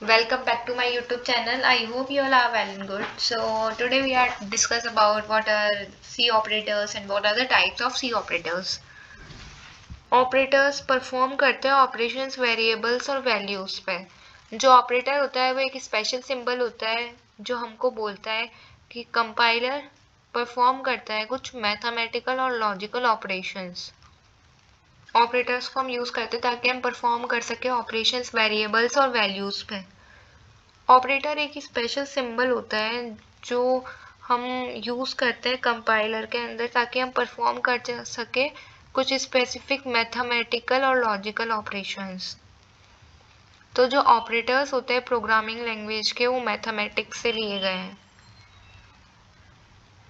Welcome back to my YouTube channel. I hope you all are well and good. So today we are discuss about what are C operators and what are the types of C operators. Operators perform करते हैं operations variables और values पे। जो operator होता है वो एक special symbol होता है जो हमको बोलता है कि कंपाइलर परफॉर्म करता है कुछ मैथमेटिकल और लॉजिकल ऑपरेशंस। ऑपरेटर्स को हम यूज करते हैं ताकि हम परफॉर्म कर सके ऑपरेशंस वेरिएबल्स और वैल्यूज पे। ऑपरेटर एक स्पेशल सिंबल होता है जो हम यूज़ करते हैं कंपाइलर के अंदर ताकि हम परफॉर्म कर सके कुछ स्पेसिफिक मैथमेटिकल और लॉजिकल ऑपरेशंस। तो जो ऑपरेटर्स होते हैं प्रोग्रामिंग लैंग्वेज के वो मैथमेटिक्स से लिए गए हैं।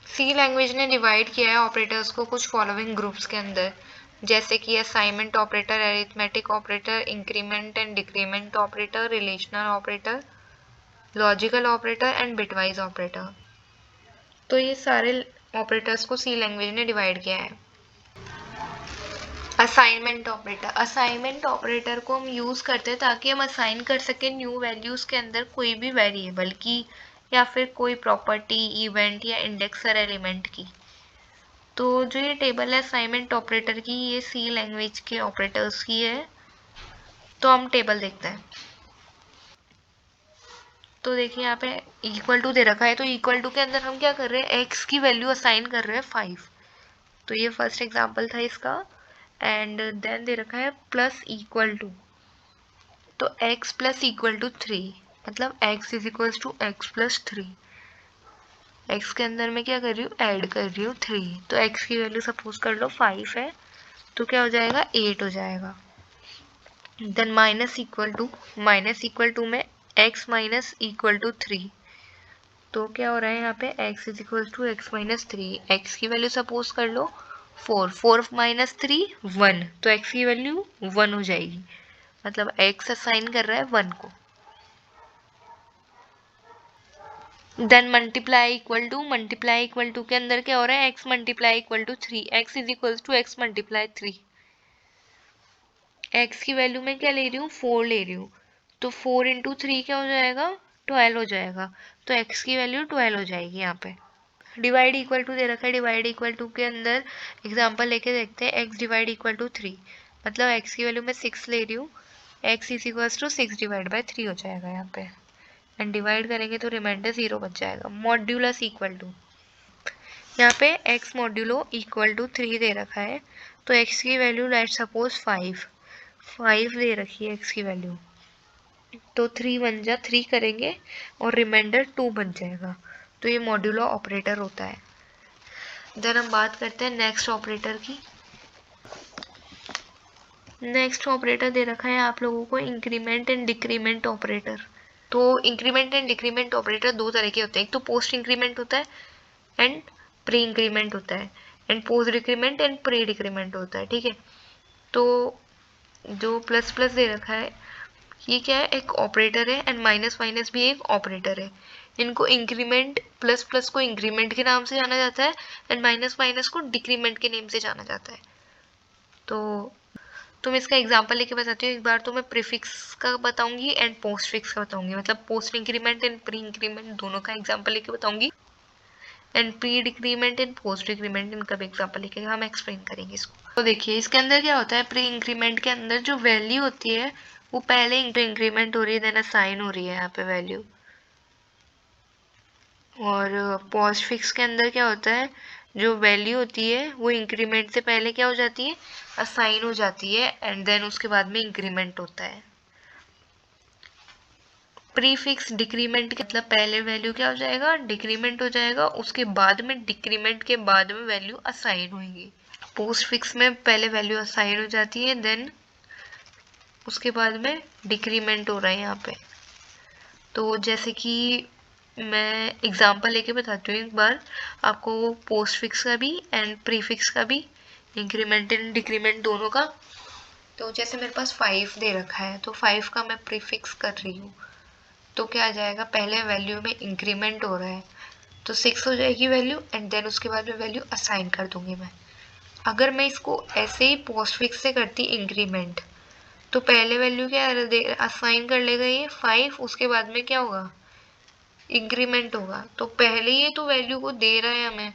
सी लैंग्वेज ने डिवाइड किया है ऑपरेटर्स को कुछ फॉलोइंग ग्रुप्स के अंदर, जैसे कि assignment operator, arithmetic operator, increment and decrement operator, relational operator, logical operator and bitwise operator. तो ये सारे ऑपरेटर्स को सी लैंग्वेज ने डिवाइड किया है। असाइनमेंट ऑपरेटर को हम यूज करते हैं ताकि हम असाइन कर सकें न्यू वैल्यूज के अंदर कोई भी वेरिएबल की या फिर कोई प्रॉपर्टी, इवेंट या इंडेक्सर एलिमेंट की। तो जो ये टेबल है असाइनमेंट ऑपरेटर की, ये सी लैंग्वेज के ऑपरेटर्स की है। तो हम टेबल देखते हैं। तो देखिए यहाँ पे इक्वल टू दे रखा है, तो इक्वल टू के अंदर हम क्या कर रहे हैं, एक्स की वैल्यू असाइन कर रहे हैं 5। तो ये फर्स्ट एग्जांपल था इसका। एंड देन दे रखा है प्लस इक्वल टू, तो x प्लस इक्वल टू 3, मतलब x is equal to x plus 3। x के अंदर मैं क्या कर रही हूँ, ऐड कर रही हूँ 3। तो x की वैल्यू सपोज कर लो 5 है, तो क्या हो जाएगा, 8 हो जाएगा। देन माइनस इक्वल टू में x माइनस इक्वल टू 3, तो क्या हो रहा है यहाँ पे x is equal to x minus 3। x की वैल्यू सपोज कर लो 4 माइनस 3 1, तो x की वैल्यू 1 हो जाएगी, मतलब x असाइन कर रहा है 1 को। देन मल्टीप्लाई इक्वल टू के अंदर क्या हो रहा है, x multiply equal to 3, x is equal to x multiply 3। x की वैल्यू में क्या ले रही हूँ, 4 ले रही हूँ, तो 4 इंटू 3 क्या हो जाएगा, 12 हो जाएगा। तो x की वैल्यू 12 हो जाएगी यहाँ पे। डिवाइड इक्वल टू दे रखा है, डिवाइड इक्वल टू के अंदर एग्जांपल लेके देखते हैं। x डिवाइड इक्वल टू 3, मतलब x की वैल्यू मैं 6 ले रही हूँ, x is equal to 6 divide by 3 हो जाएगा यहाँ पे। एंड डिवाइड करेंगे तो रिमाइंडर 0 बच जाएगा। मॉड्यूलस इक्वल टू, यहाँ पे x मॉड्यूलो इक्वल टू 3 दे रखा है, तो x की वैल्यू लेट सपोज 5 दे रखी है x की वैल्यू, तो 3 बन जा 3 करेंगे और रिमाइंडर 2 बन जाएगा। तो ये मॉड्यूलो ऑपरेटर होता है। देन हम बात करते हैं नेक्स्ट ऑपरेटर की। नेक्स्ट ऑपरेटर दे रखा है आप लोगों को इंक्रीमेंट एंड डिक्रीमेंट ऑपरेटर। तो इंक्रीमेंट एंड डिक्रीमेंट ऑपरेटर दो तरह के होते हैं, एक तो पोस्ट इंक्रीमेंट होता है एंड प्री इंक्रीमेंट होता है, and post decrement and pre decrement होता है, ठीक है। तो जो प्लस प्लस दे रखा है ये क्या है, एक ऑपरेटर है, एंड माइनस माइनस भी एक ऑपरेटर है। इनको इंक्रीमेंट, प्लस प्लस को इंक्रीमेंट के नाम से जाना जाता है एंड माइनस माइनस को डिक्रीमेंट के नेम से जाना जाता है। तो मैं इसका एग्जांपल लेके बताती हूँ। एक बार तो मैं प्रीफिक्स का बताऊंगी एंड पोस्ट फिक्स का बताऊंगी, मतलब post increment and pre increment दोनों का एग्जांपल लेके बताऊंगी, and pre decrement and post decrement इनका भी एग्जांपल लेके हम एक्सप्लेन करेंगे इसको। तो देखिए इसके अंदर क्या होता है, प्री इंक्रीमेंट के अंदर जो वैल्यू होती है वो पहले इंक्रीमेंट हो रही है, देन असाइन हो रही है यहाँ पे वैल्यू। और पोस्ट फिक्स के अंदर क्या होता है, जो वैल्यू होती है वो इंक्रीमेंट से पहले क्या हो जाती है, असाइन हो जाती है, एंड देन उसके बाद में इंक्रीमेंट होता है। प्रीफिक्स डिक्रीमेंट का मतलब पहले वैल्यू क्या हो जाएगा, डिक्रीमेंट हो जाएगा, उसके बाद में डिक्रीमेंट के बाद में वैल्यू असाइन होगी। पोस्ट फिक्स में पहले वैल्यू असाइन हो जाती है, देन उसके बाद में डिक्रीमेंट हो रहा है यहाँ पे। तो जैसे कि मैं एग्जांपल लेके बताती हूँ एक बार आपको, पोस्ट फिक्स का भी एंड प्रीफिक्स का भी, इंक्रीमेंट एंड डिक्रीमेंट दोनों का। तो जैसे मेरे पास 5 दे रखा है, तो 5 का मैं प्रीफिक्स कर रही हूँ, तो क्या आ जाएगा, पहले वैल्यू में इंक्रीमेंट हो रहा है तो 6 हो जाएगी वैल्यू, एंड देन उसके बाद में वैल्यू असाइन कर दूंगी मैं। अगर मैं इसको ऐसे ही पोस्ट फिक्स से करती इंक्रीमेंट, तो पहले वैल्यू क्या असाइन कर लेगा ये 5, उसके बाद में क्या होगा, इंक्रीमेंट होगा। तो पहले ये तो वैल्यू को दे रहा है हमें,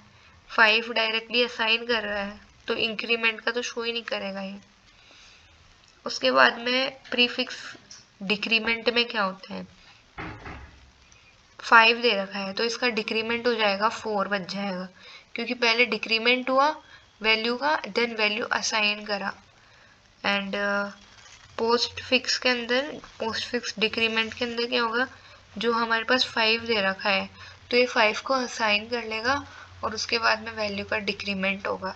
5 डायरेक्टली असाइन कर रहा है, तो इंक्रीमेंट का तो शो ही नहीं करेगा ये। उसके बाद में प्रीफिक्स डिक्रीमेंट में क्या होता है, 5 दे रखा है तो इसका डिक्रीमेंट हो जाएगा 4 बच जाएगा, क्योंकि पहले डिक्रीमेंट हुआ वैल्यू का, देन वैल्यू असाइन करा। एंड पोस्ट फिक्स के अंदर, पोस्ट फिक्स डिक्रीमेंट के अंदर क्या होगा, जो हमारे पास 5 दे रखा है तो ये 5 को असाइन कर लेगा और उसके बाद में वैल्यू का डिक्रीमेंट होगा।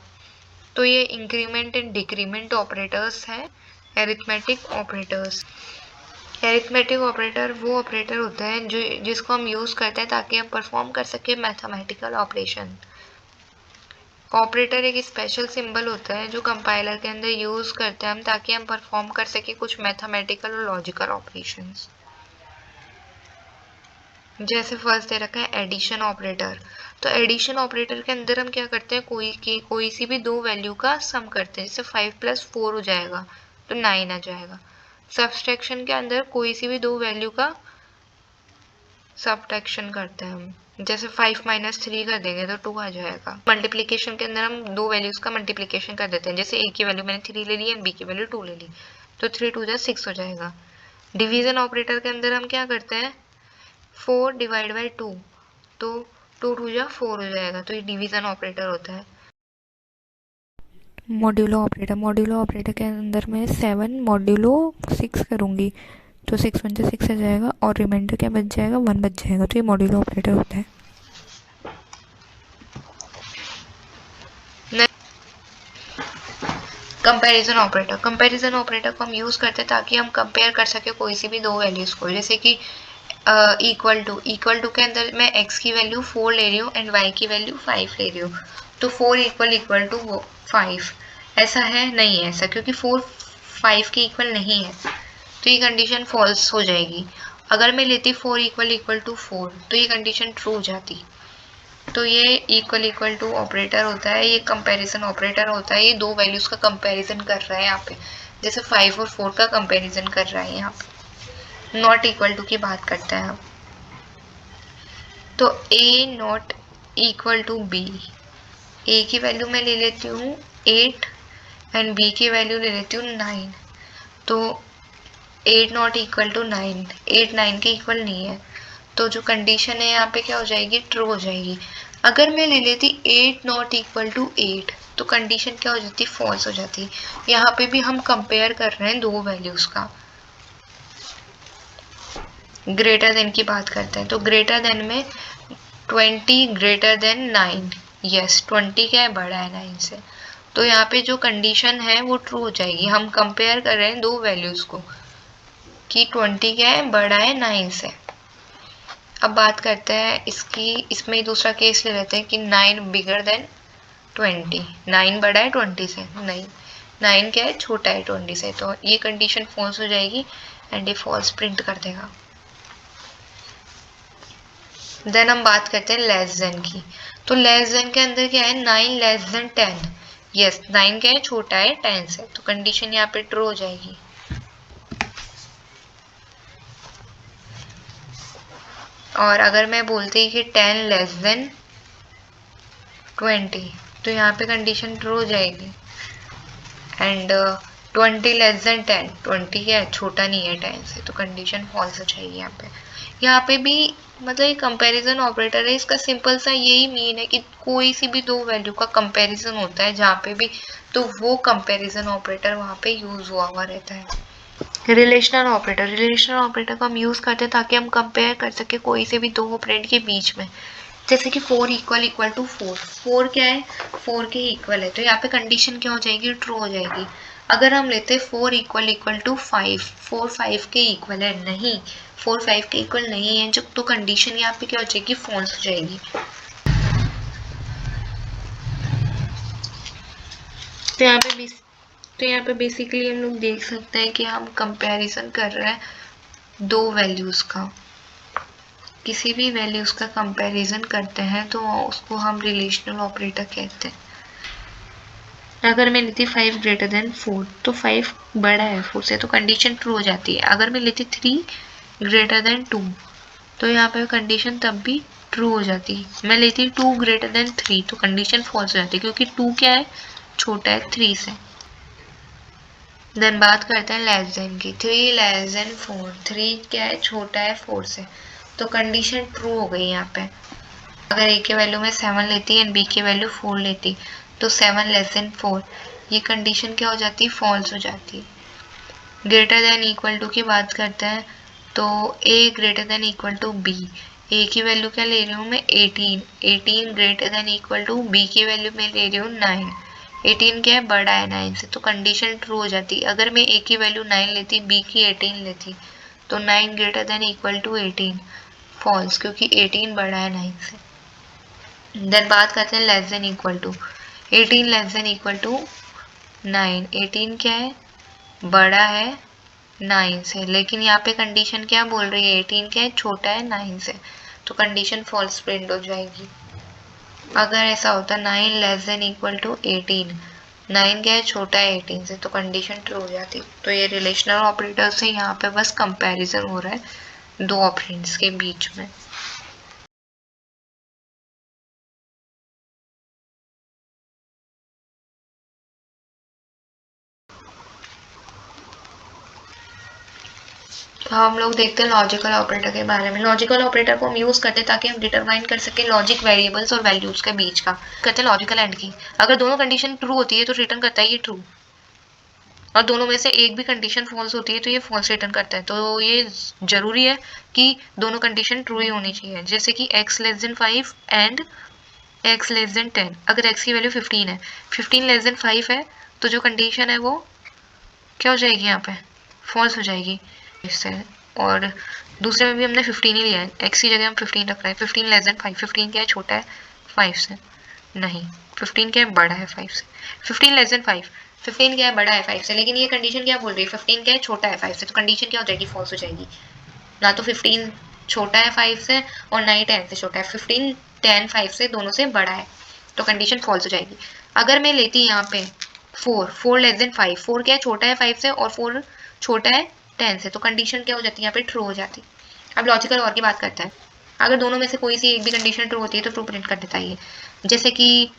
तो ये इंक्रीमेंट एंड डिक्रीमेंट ऑपरेटर्स हैं, एरिथमेटिक ऑपरेटर्स। एरिथमेटिक ऑपरेटर वो ऑपरेटर होता है जो जिसको हम यूज़ करते हैं ताकि हम परफॉर्म कर सके मैथमेटिकल ऑपरेशन। ऑपरेटर एक स्पेशल सिंबल होता है जो कंपाइलर के अंदर यूज़ करते हैं हम ताकि हम परफॉर्म कर सके कुछ मैथमेटिकल और लॉजिकल ऑपरेशंस। जैसे फर्स्ट दे रखा है एडिशन ऑपरेटर। तो एडिशन ऑपरेटर के अंदर हम क्या करते हैं, कोई सी भी दो वैल्यू का सम करते हैं। जैसे 5 + 4 हो जाएगा तो 9 आ जाएगा। सब्सट्रैक्शन के अंदर कोई सी भी दो वैल्यू का सब्ट्रैक्शन करते हैं हम। जैसे 5 - 3 कर देंगे तो 2 आ जाएगा। मल्टीप्लिकेशन के अंदर हम दो वैल्यूज का मल्टीप्लिकेशन कर देते हैं। जैसे ए की वैल्यू मैंने 3 ले ली एंड बी की वैल्यू 2 ले ली, तो 3 × 2 = 6 हो जाएगा। डिवीजन ऑपरेटर के अंदर हम क्या करते हैं, 4 / 2, तो 2 × 2 = 4 हो जाएगा, तो ये डिवीजन ऑपरेटर होता है। मॉड्यूलो ऑपरेटर, मॉड्यूलो ऑपरेटर के अंदर मैं 7 मॉड्यूलो 6 करूँगी तो 6 × 1 = 6 आ जाएगा और रिमाइंडर क्या बच जाएगा, 1 बच जाएगा। तो ये मॉड्यूलो ऑपरेटर होता है। कंपैरिजन ऑपरेटर, कंपैरिजन ऑपरेटर को हम यूज करते हैं ताकि हम कंपेयर कर सके कोई सी भी दो वैल्यूज को। जैसे कि इक्वल टू के अंदर मैं x की वैल्यू 4 ले रही हूँ एंड y की वैल्यू 5 ले रही हूँ, तो 4 = 5 ऐसा है, नहीं है ऐसा, क्योंकि 4 5 के इक्वल नहीं है, तो ये कंडीशन फॉल्स हो जाएगी। अगर मैं लेती 4 = 4 तो ये कंडीशन ट्रू हो जाती। तो ये इक्वल टू ऑपरेटर होता है, ये कंपैरिजन ऑपरेटर होता है, ये दो वैल्यूज का कंपैरिजन कर रहा है यहाँ पे। जैसे 5 और 4 का कंपैरिजन कर रहा है यहाँ पे। नॉट इक्वल टू की बात करते हैं हम। तो a not equal to b, a की वैल्यू मैं ले लेती हूँ 8 एंड b की वैल्यू ले लेती हूँ 9। तो 8 नॉट इक्वल टू 9, 8 9 के इक्वल नहीं है, तो जो कंडीशन है यहाँ पे क्या हो जाएगी, ट्रू हो जाएगी। अगर मैं ले लेती 8 नॉट इक्वल टू 8 तो कंडीशन क्या हो जाती, फॉल्स हो जाती। यहाँ पे भी हम कंपेयर कर रहे हैं दो वैल्यूज का। ग्रेटर देन की बात करते हैं, तो ग्रेटर देन में 20 > 9, यस 20 क्या है, बड़ा है 9 से, तो यहाँ पे जो कंडीशन है वो ट्रू हो जाएगी। हम कंपेयर कर रहे हैं दो वैल्यूज को कि 20 क्या है, बड़ा है 9 से। अब बात करते हैं इसमें ही दूसरा केस ले लेते हैं कि 9 बिगर देन 20, 9 बड़ा है 20 से, नहीं 9 क्या है, छोटा है 20 से, तो ये कंडीशन फॉल्स हो जाएगी एंड ये फॉल्स प्रिंट कर देगा। देन हम बात करते हैं लेस देन की। तो लेस देन के अंदर क्या है, 9 < 10, यस 9 क्या है, छोटा है 10 से, तो कंडीशन यहाँ पे ट्रू हो जाएगी। और अगर मैं बोलती कि 10 < 20 तो यहाँ पे कंडीशन ट्रू हो जाएगी। एंड 20 < 10, 20 क्या है, छोटा नहीं है 10 से, तो कंडीशन फॉल्स हो जाएगी यहाँ पे। यहाँ पे भी मतलब ये कंपैरिजन ऑपरेटर है, इसका सिंपल सा यही मीन है कि कोई सी भी दो वैल्यू का कंपैरिजन होता है जहाँ पे भी, तो वो कंपैरिजन ऑपरेटर वहाँ पे यूज हुआ रहता है। रिलेशनल ऑपरेटर, रिलेशनल ऑपरेटर को हम यूज करते हैं ताकि हम कंपेयर कर सके कोई से भी दो ऑपरेंड के बीच में। जैसे कि 4 = 4, 4 क्या है, 4 के इक्वल है, तो यहाँ पे कंडीशन क्या हो जाएगी, ट्रू हो जाएगी। अगर हम लेते 4 = 5, 4 5 के इक्वल है, नहीं 4 5 के इक्वल नहीं है, जो तो कंडीशन यहाँ पे क्या हो जाएगी, फॉल्स हो जाएगी। तो यहाँ पे बेसिकली हम लोग देख सकते हैं कि हम कंपैरिजन कर रहे हैं दो वैल्यूज का। किसी भी वैल्यूज का कंपैरिजन करते हैं तो उसको हम रिलेशनल ऑपरेटर कहते हैं। अगर मैं लेती 5 ग्रेटर देन 4 तो 5 बड़ा है 4 से, तो कंडीशन ट्रू हो जाती है। अगर मैं लेती 3 ग्रेटर देन 2 तो यहाँ पे कंडीशन तब भी ट्रू हो जाती है। मैं लेती 2 ग्रेटर देन 3 तो कंडीशन फॉल्स हो जाती है, क्योंकि 2 क्या है, छोटा है 3 से। देन बात करते हैं लेस देन की। 3 लेस देन 4, 3 क्या है, छोटा है 4 से, तो कंडीशन ट्रू हो गई यहाँ पे। अगर ए के वैल्यू में 7 लेती एंड बी की वैल्यू 4 लेती तो 7 लेस देन 4, ये कंडीशन क्या हो जाती है, फॉल्स हो जाती है। ग्रेटर देन इक्वल टू की बात करते हैं तो A greater than equal to B. A की वैल्यू क्या ले रही हूँ मैं, 18, 18 greater than equal to B की वैल्यू मैं ले रही हूँ 9, 18 क्या है, बड़ा है 9 से, तो कंडीशन ट्रू हो जाती। अगर मैं ए की वैल्यू 9 लेती, बी की 18 लेती तो 9 greater than equal to 18, false, क्योंकि 18 बड़ा है 9 से। देन बात करते हैं less than equal to. 18 less than equal to 9, 18 क्या है, बड़ा है 9 से, लेकिन यहाँ पे कंडीशन क्या बोल रही है, 18 क्या है, छोटा है 9 से, तो कंडीशन फॉल्स प्रिंट हो जाएगी। अगर ऐसा होता 9 लेस देन इक्वल टू 18, 9 क्या है, छोटा है 18 से, तो कंडीशन ट्रू हो जाती। तो ये रिलेशनल ऑपरेटर से यहाँ पे बस कंपैरिजन हो रहा है दो ऑपरेंड्स के बीच में। हम लोग देखते हैं लॉजिकल ऑपरेटर के बारे में। लॉजिकल ऑपरेटर को हम यूज करते हैं ताकि हम डिटरमाइन कर सके लॉजिक वेरिएबल्स और वैल्यूज के बीच का। करते हैं लॉजिकल एंड की। अगर दोनों कंडीशन ट्रू होती है तो रिटर्न करता है ये ट्रू, और दोनों में से एक भी कंडीशन फॉल्स होती है तो ये फॉल्स रिटर्न करता है। तो ये जरूरी है कि दोनों कंडीशन ट्रू ही होनी चाहिए। जैसे कि x less than 5 and x less than 10। अगर x की वैल्यू 15 है, 15 लेस देन 5 है, तो जो कंडीशन है वो क्या हो जाएगी, यहाँ पे फॉल्स हो जाएगी इससे। और दूसरे में भी हमने 15 ही लिया है, x की जगह हम 15 रख रहे हैं। 15 लेस देन 5, 15 क्या है, छोटा है 5 से, नहीं 15 क्या है, बड़ा है 5 से। 15 लेस देन 5, 15 क्या है, बड़ा है 5 से, लेकिन ये कंडीशन क्या बोल रही है, 15 क्या है, छोटा है 5 से, तो कंडीशन क्या हो जाएगी, फॉल्स हो जाएगी। ना तो 15 छोटा है 5 से और ना ही 10 से छोटा है, 15 10 5 से दोनों से बड़ा है, तो कंडीशन फॉल्स हो जाएगी। अगर मैं लेती यहाँ पे 4 लेस देन 5, 4 क्या है, छोटा है 5 से और 4 छोटा है 10 से, तो कंडीशन क्या हो जाती है, यहाँ पे ट्रू हो जाती। अब लॉजिकल और की बात करते हैं। अगर दोनों में से कोई सी एक भी कंडीशन ट्रू होती है तो ट्रू प्रिंट कर देता है ये। जैसे कि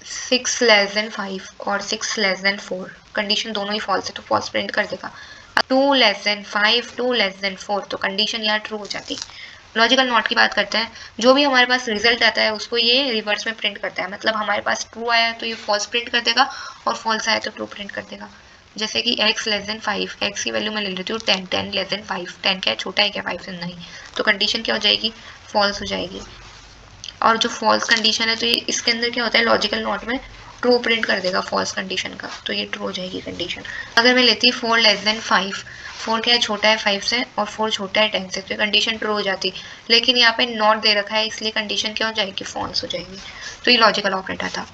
6 लेस देन 5 और 6 लेस देन 4, कंडीशन दोनों ही फॉल्स है तो फॉल्स प्रिंट कर देगा। 2 लेस देन 5, 2 लेस देन 4, तो कंडीशन यहाँ ट्रू हो जाती। लॉजिकल नॉट की बात करते हैं। जो भी हमारे पास रिजल्ट आता है उसको ये रिवर्स में प्रिंट करता है, मतलब हमारे पास ट्रू आया तो ये फॉल्स प्रिंट कर देगा और फॉल्स आया तो ट्रू प्रिंट कर देगा। जैसे कि x लेस देन 5, x की वैल्यू मैं ले लेती हूँ 10, 10 लेस देन 5, 10 क्या है, छोटा है क्या 5 से, नहीं, तो कंडीशन क्या हो जाएगी, फॉल्स हो जाएगी। और जो फॉल्स कंडीशन है तो ये इसके अंदर क्या होता है, लॉजिकल नॉट में ट्रू प्रिंट कर देगा फॉल्स कंडीशन का, तो ये ट्रू हो जाएगी कंडीशन। अगर मैं लेती 4 लेस देन 5, 4 क्या है, छोटा है 5 से और 4 छोटा है 10 से, तो कंडीशन ट्रू हो जाती, लेकिन यहाँ पे नॉट दे रखा है इसलिए कंडीशन क्या हो जाएगी, फॉल्स हो जाएगी। तो ये लॉजिकल ऑपरेटर था।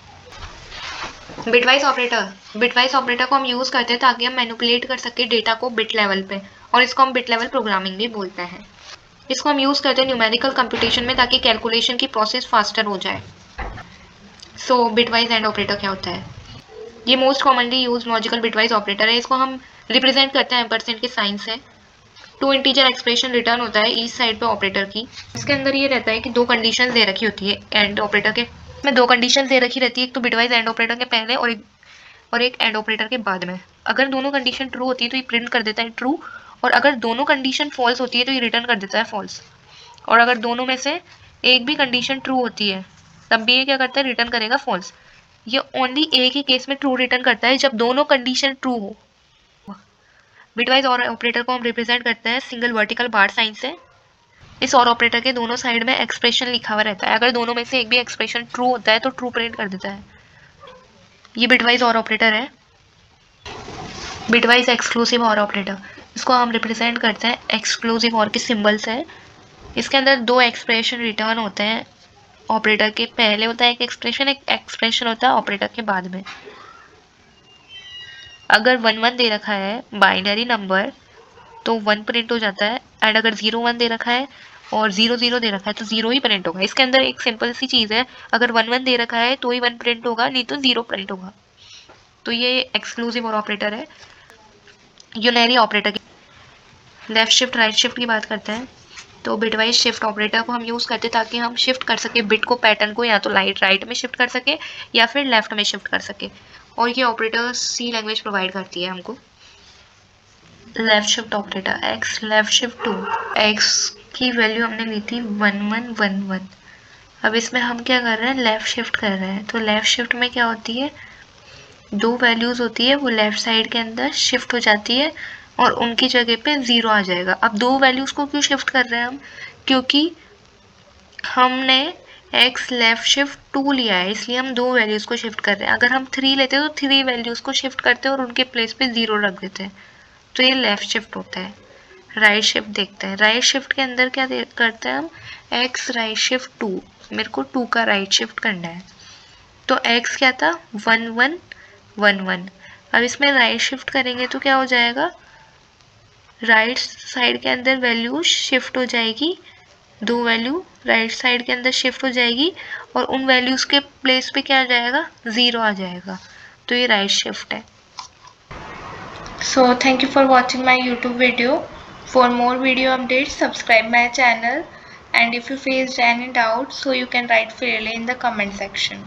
बिटवाइज ऑपरेटर, बिटवाइज ऑपरेटर को हम यूज करते हैं ताकि हम मैनिपुलेट कर सके डेटा को बिट लेवल पे, और इसको हम बिट लेवल प्रोग्रामिंग भी बोलते हैं। इसको हम यूज करते हैं न्यूमेरिकल कंप्यूटेशन में ताकि कैलकुलेशन की प्रोसेस फास्टर हो जाए। सो बिटवाइज एंड ऑपरेटर क्या होता है, ये most commonly use logical bitwise operator है। इसको हम रिप्रेजेंट करते हैं एम्परसेंड के साइन से। टू इंटीजर एक्सप्रेशन रिटर्न होता है ईच साइड पे ऑपरेटर की। इसके अंदर ये रहता है कि दो कंडीशन दे रखी होती है एंड ऑपरेटर के में, दो कंडीशन दे रखी रहती है, एक तो बिटवाइज एंड ऑपरेटर के पहले और एक एंड ऑपरेटर के बाद में। अगर दोनों कंडीशन ट्रू होती है तो ये प्रिंट कर देता है ट्रू, और अगर दोनों कंडीशन फॉल्स होती है तो ये रिटर्न कर देता है फॉल्स। और अगर दोनों में से एक भी कंडीशन ट्रू होती है तब भी ये क्या करता है, रिटर्न करेगा फॉल्स। ये ओनली एक ही केस में ट्रू रिटर्न करता है जब दोनों कंडीशन ट्रू हो। बिटवाइज और ऑपरेटर को हम रिप्रेजेंट करते हैं सिंगल वर्टिकल बार साइन से। इस और ऑपरेटर के दोनों साइड में एक्सप्रेशन लिखा हुआ रहता है, अगर दोनों में से एक भी एक्सप्रेशन ट्रू होता है तो ट्रू प्रिंट कर देता है। ये बिटवाइज और ऑपरेटर है। बिटवाइज एक्सक्लूसिव और ऑपरेटर, इसको हम रिप्रेजेंट करते हैं एक्सक्लूसिव और के सिंबल से। इसके अंदर दो एक्सप्रेशन रिटर्न होते हैं, ऑपरेटर के पहले होता है एक एक्सप्रेशन होता है ऑपरेटर के बाद में। अगर 1 1 दे रखा है बाइनरी नंबर तो 1 प्रिंट हो जाता है, एंड अगर 0 1 दे रखा है और 0 0 दे रखा है तो 0 ही प्रिंट होगा। इसके अंदर एक सिंपल सी चीज़ है, अगर 1 1 दे रखा है तो ही 1 प्रिंट होगा, नहीं तो 0 प्रिंट होगा। तो ये एक्सक्लूसिव और ऑपरेटर है। यूनरी ऑपरेटर की लेफ्ट शिफ्ट राइट शिफ्ट की बात करते हैं, तो बिटवाइज शिफ्ट ऑपरेटर को हम यूज़ करते हैं ताकि हम शिफ्ट कर सके बिट को, पैटर्न को, या तो राइट में शिफ्ट कर सके या फिर लेफ्ट में शिफ्ट कर सके। और ये ऑपरेटर सी लैंग्वेज प्रोवाइड करती है हमको। Left shift operator x left shift 2, x की वैल्यू हमने ली थी 1111। अब इसमें हम क्या कर रहे हैं, लेफ्ट शिफ्ट कर रहे हैं। तो लेफ्ट शिफ्ट में क्या होती है, दो वैल्यूज़ होती है, वो लेफ्ट साइड के अंदर शिफ्ट हो जाती है और उनकी जगह पे 0 आ जाएगा। अब दो वैल्यूज़ को क्यों शिफ्ट कर रहे हैं हम, क्योंकि हमने x लेफ्ट शिफ्ट 2 लिया है, इसलिए हम दो वैल्यूज़ को शिफ्ट कर रहे हैं। अगर हम 3 लेते तो 3 वैल्यूज़ को शिफ्ट करते और उनके प्लेस पे 0 रख देते हैं, तो ये लेफ्ट शिफ्ट होता है। राइट शिफ्ट देखते हैं, राइट शिफ्ट के अंदर क्या करते हैं हम, x राइट शिफ्ट 2, मेरे को 2 का राइट शिफ्ट करना है, तो x क्या था 1111। अब इसमें राइट शिफ्ट करेंगे तो क्या हो जाएगा, राइट साइड के अंदर वैल्यू शिफ्ट हो जाएगी, दो वैल्यू राइट साइड के अंदर शिफ्ट हो जाएगी और उन वैल्यूज़ के प्लेस पे क्या आ जाएगा, 0 आ जाएगा, तो ये राइट शिफ्ट है। So thank you for watching my YouTube video. For more video updates, subscribe my channel, and if you faced any doubt, so you can write freely in the comment section.